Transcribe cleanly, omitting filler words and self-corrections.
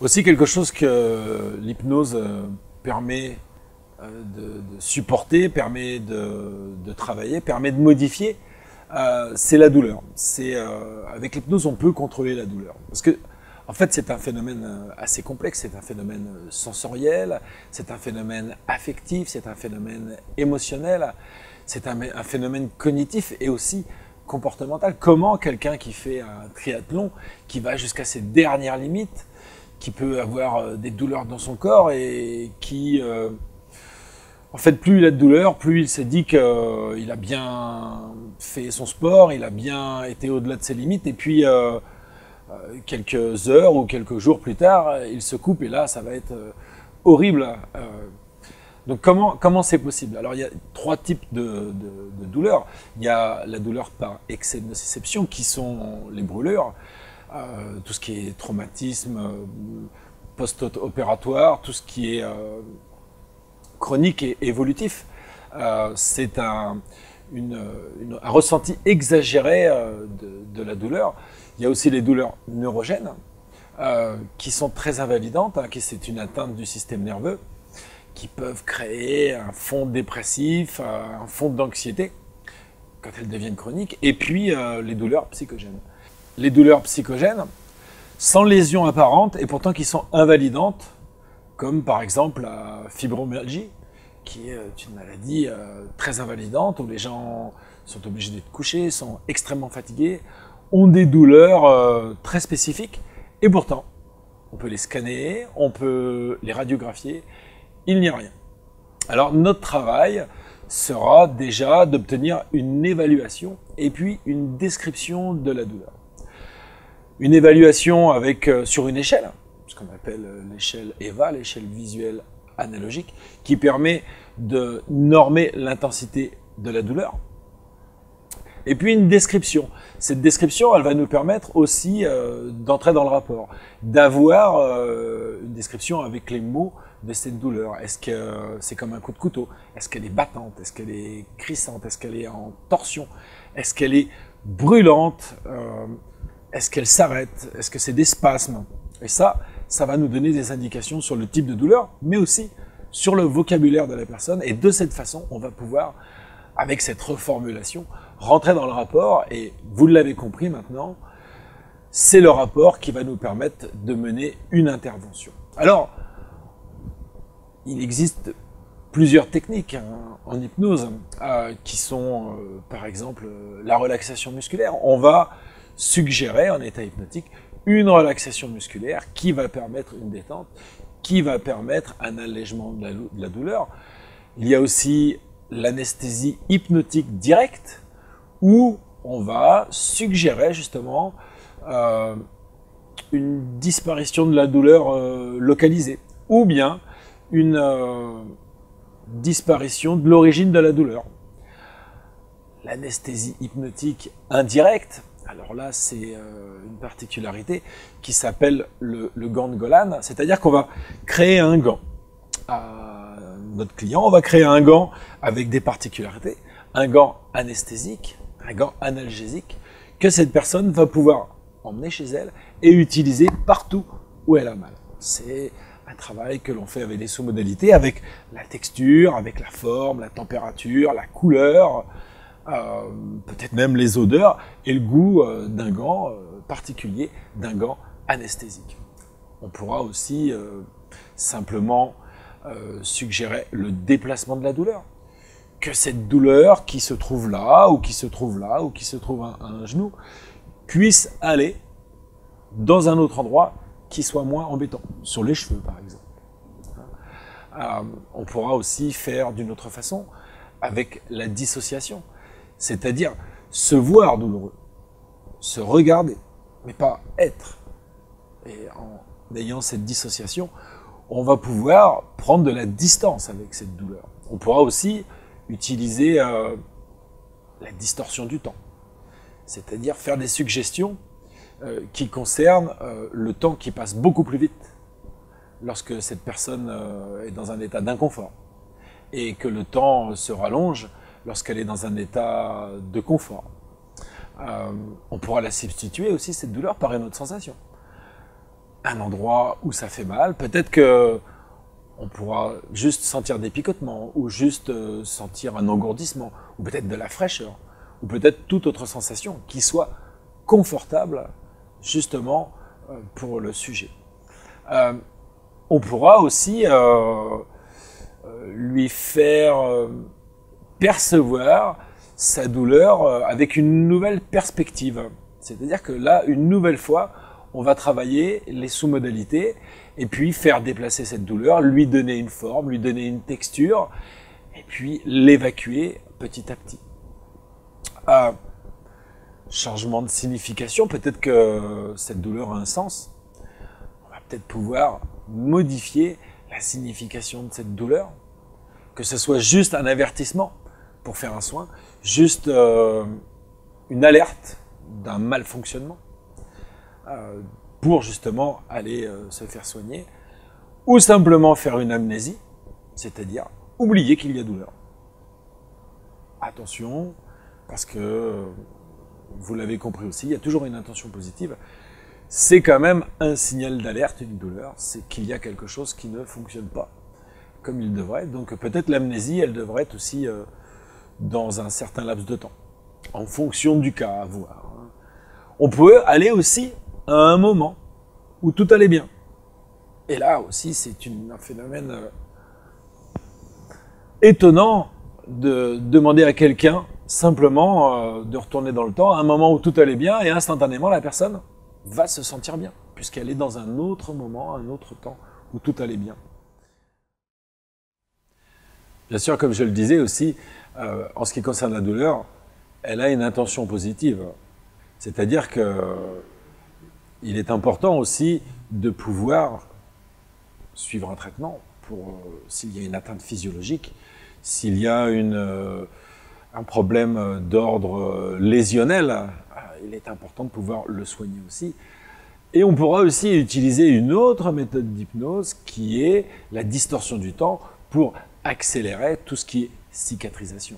Aussi quelque chose que l'hypnose permet de supporter, permet de travailler, permet de modifier, c'est la douleur. Avec l'hypnose, on peut contrôler la douleur. Parce que, en fait, c'est un phénomène assez complexe, c'est un phénomène sensoriel, c'est un phénomène affectif, c'est un phénomène émotionnel, c'est un phénomène cognitif et aussi comportemental. Comment quelqu'un qui fait un triathlon, qui va jusqu'à ses dernières limites, qui peut avoir des douleurs dans son corps et qui, en fait, plus il a de douleurs, plus il s'est dit qu'il a bien fait son sport, il a bien été au-delà de ses limites, et puis quelques heures ou quelques jours plus tard, il se coupe et là, ça va être horrible. Donc comment c'est possible? Alors il y a trois types de douleurs. Il y a la douleur par excès de nociception qui sont les brûlures, tout ce qui est traumatisme post-opératoire, tout ce qui est chronique et évolutif. C'est un ressenti exagéré de la douleur. Il y a aussi les douleurs neurogènes qui sont très invalidantes, c'est une atteinte du système nerveux, qui peuvent créer un fond dépressif, un fond d'anxiété quand elles deviennent chroniques, et puis les douleurs psychogènes. Les douleurs psychogènes, sans lésion apparente et pourtant qui sont invalidantes, comme par exemple la fibromyalgie, qui est une maladie très invalidante, où les gens sont obligés d'être couchés, sont extrêmement fatigués, ont des douleurs très spécifiques, et pourtant, on peut les scanner, on peut les radiographier, il n'y a rien. Alors notre travail sera déjà d'obtenir une évaluation et puis une description de la douleur. Une évaluation avec sur une échelle, ce qu'on appelle l'échelle EVA, l'échelle visuelle analogique, qui permet de normer l'intensité de la douleur. Et puis une description. Cette description, elle va nous permettre aussi d'entrer dans le rapport, d'avoir une description avec les mots de cette douleur. Est-ce que c'est comme un coup de couteau? Est-ce qu'elle est battante? Est-ce qu'elle est crissante? Est-ce qu'elle est en torsion? Est-ce qu'elle est brûlante? Est-ce qu'elle s'arrête? Est-ce que c'est des spasmes? Et ça va nous donner des indications sur le type de douleur, mais aussi sur le vocabulaire de la personne. Et de cette façon, on va pouvoir, avec cette reformulation, rentrer dans le rapport. Et vous l'avez compris maintenant, c'est le rapport qui va nous permettre de mener une intervention. Alors, il existe plusieurs techniques en hypnose qui sont, par exemple, la relaxation musculaire. On va suggérer en état hypnotique une relaxation musculaire qui va permettre une détente, qui va permettre un allègement de la douleur. Il y a aussi l'anesthésie hypnotique directe où on va suggérer justement une disparition de la douleur localisée ou bien une disparition de l'origine de la douleur. L'anesthésie hypnotique indirecte, alors là c'est une particularité qui s'appelle le gant de Golan, c'est-à-dire qu'on va créer un gant à notre client, on va créer un gant avec des particularités, un gant anesthésique, un gant analgésique, que cette personne va pouvoir emmener chez elle et utiliser partout où elle a mal. C'est un travail que l'on fait avec des sous-modalités, avec la texture, avec la forme, la température, la couleur, peut-être même les odeurs et le goût d'un gant particulier, d'un gant anesthésique. On pourra aussi simplement suggérer le déplacement de la douleur. Que cette douleur qui se trouve là, ou qui se trouve là, ou qui se trouve à un genou, puisse aller dans un autre endroit qui soit moins embêtant, sur les cheveux par exemple. On pourra aussi faire d'une autre façon avec la dissociation, c'est-à-dire se voir douloureux, se regarder, mais pas être. Et en ayant cette dissociation, on va pouvoir prendre de la distance avec cette douleur. On pourra aussi utiliser la distorsion du temps, c'est-à-dire faire des suggestions qui concernent le temps qui passe beaucoup plus vite lorsque cette personne est dans un état d'inconfort et que le temps se rallonge lorsqu'elle est dans un état de confort. On pourra la substituer aussi, cette douleur, par une autre sensation. un endroit où ça fait mal. Peut-être que on pourra juste sentir des picotements, ou juste sentir un engourdissement, ou peut-être de la fraîcheur, ou peut-être toute autre sensation qui soit confortable justement pour le sujet. On pourra aussi lui faire percevoir sa douleur avec une nouvelle perspective. C'est-à-dire que là, une nouvelle fois, on va travailler les sous-modalités et puis faire déplacer cette douleur, lui donner une forme, lui donner une texture et puis l'évacuer petit à petit. Changement de signification, peut-être que cette douleur a un sens. On va peut-être pouvoir modifier la signification de cette douleur, que ce soit juste un avertissement pour faire un soin, juste une alerte d'un malfonctionnement pour justement aller se faire soigner, ou simplement faire une amnésie, c'est-à-dire oublier qu'il y a douleur. Attention, parce que vous l'avez compris aussi, il y a toujours une intention positive. C'est quand même un signal d'alerte, une douleur, c'est qu'il y a quelque chose qui ne fonctionne pas comme il devrait. Donc peut-être l'amnésie, elle devrait être aussi dans un certain laps de temps, en fonction du cas à voir. On peut aller aussi à un moment où tout allait bien. Et là aussi, c'est un phénomène étonnant de demander à quelqu'un simplement de retourner dans le temps à un moment où tout allait bien et instantanément la personne va se sentir bien puisqu'elle est dans un autre moment, un autre temps où tout allait bien. Bien sûr, comme je le disais aussi, en ce qui concerne la douleur, elle a une intention positive. C'est-à-dire que il est important aussi de pouvoir suivre un traitement pour s'il y a une atteinte physiologique, s'il y a un problème d'ordre lésionnel, il est important de pouvoir le soigner aussi. Et on pourra aussi utiliser une autre méthode d'hypnose qui est la distorsion du temps pour accélérer tout ce qui est cicatrisation.